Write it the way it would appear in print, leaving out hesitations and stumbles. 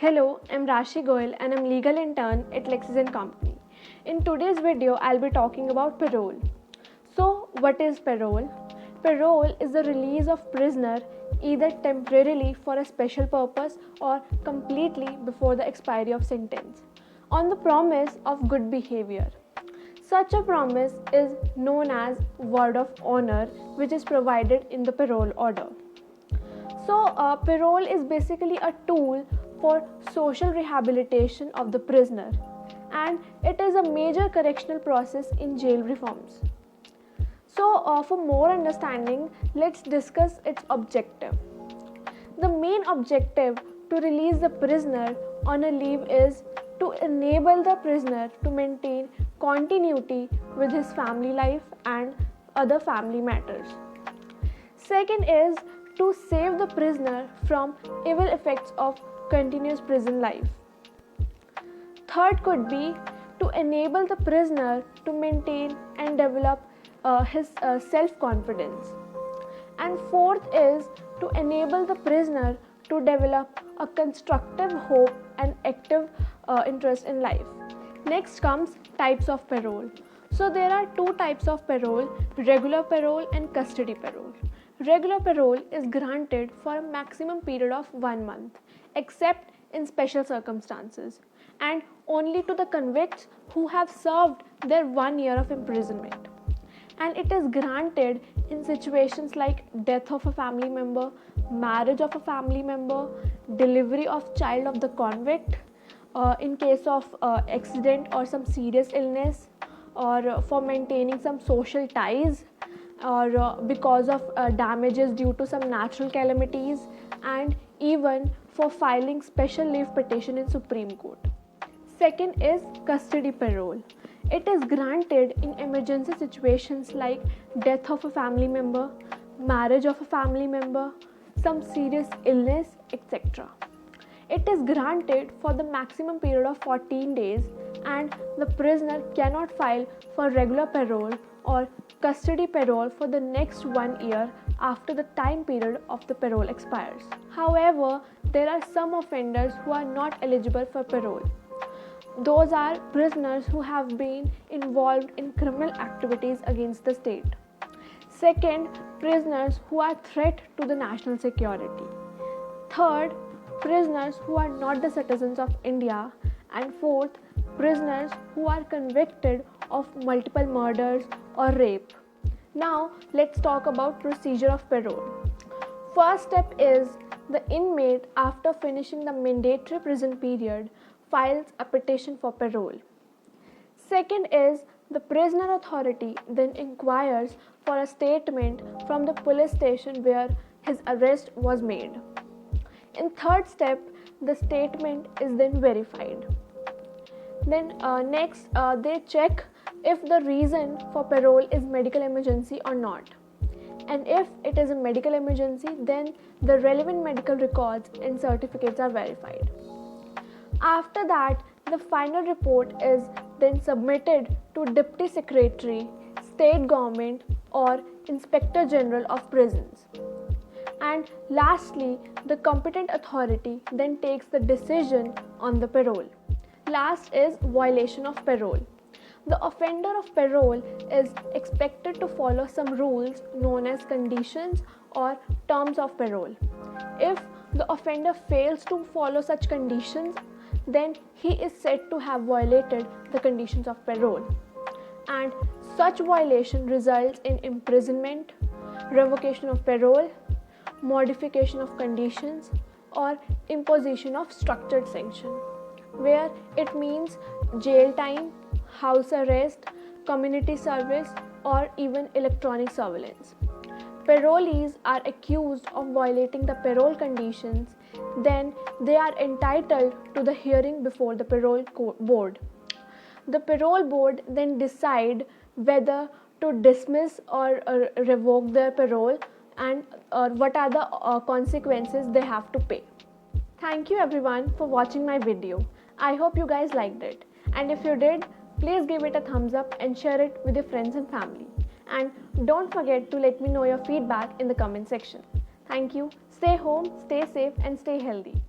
Hello, I'm Rashi Goyal and I'm legal intern at Lexis & Company. In today's video, I'll be talking about parole. So, what is parole? Parole is the release of prisoner either temporarily for a special purpose or completely before the expiry of sentence on the promise of good behavior. Such a promise is known as word of honor, which is provided in the parole order. So, parole is basically a tool for social rehabilitation of the prisoner, and it is a major correctional process in jail reforms. So, for more understanding, let's discuss its objective. The main objective to release the prisoner on a leave is to enable the prisoner to maintain continuity with his family life and other family matters. Second is to save the prisoner from evil effects of continuous prison life. Third could be to enable the prisoner to maintain and develop his self-confidence. And fourth is to enable the prisoner to develop a constructive hope and active interest in life. Next comes types of parole. So there are two types of parole, regular parole and custody parole. Regular parole is granted for a maximum period of 1 month, except in special circumstances, and only to the convicts who have served their 1 year of imprisonment. And it is granted in situations like death of a family member, marriage of a family member, delivery of child of the convict, in case of accident or some serious illness, or for maintaining some social ties, or because of damages due to some natural calamities, and even for filing special leave petition in Supreme Court. Second is custody parole. It is granted in emergency situations like death of a family member, marriage of a family member, some serious illness, etc. It is granted for the maximum period of 14 days, and the prisoner cannot file for regular parole or custody parole for the next 1 year after the time period of the parole expires. However, there are some offenders who are not eligible for parole. Those are prisoners who have been involved in criminal activities against the state. Second, prisoners who are threat to the national security. Third, prisoners who are not the citizens of India. And fourth, prisoners who are convicted of multiple murders or rape. Now, let's talk about procedure of parole. First step is the inmate, after finishing the mandatory prison period, files a petition for parole. Second is the prisoner authority then inquires for a statement from the police station where his arrest was made. In third step, the statement is then verified. Then next, they check if the reason for parole is medical emergency or not. And if it is a medical emergency, then the relevant medical records and certificates are verified. After that, the final report is then submitted to Deputy Secretary, State Government, or Inspector General of Prisons. And lastly, the competent authority then takes the decision on the parole. Last is violation of parole. The offender of parole is expected to follow some rules known as conditions or terms of parole. If the offender fails to follow such conditions, then he is said to have violated the conditions of parole. And such violation results in imprisonment, revocation of parole, modification of conditions, or imposition of structured sanction, where it means jail time, house arrest, community service, or even electronic surveillance. Parolees are accused of violating the parole conditions, then they are entitled to the hearing before the parole board. The parole board then decide whether to dismiss or revoke their parole, and what are the consequences they have to pay. Thank you everyone for watching my video. I hope you guys liked it, and if you did, please give it a thumbs up and share it with your friends and family. And don't forget to let me know your feedback in the comment section. Thank you. Stay home, stay safe, and stay healthy.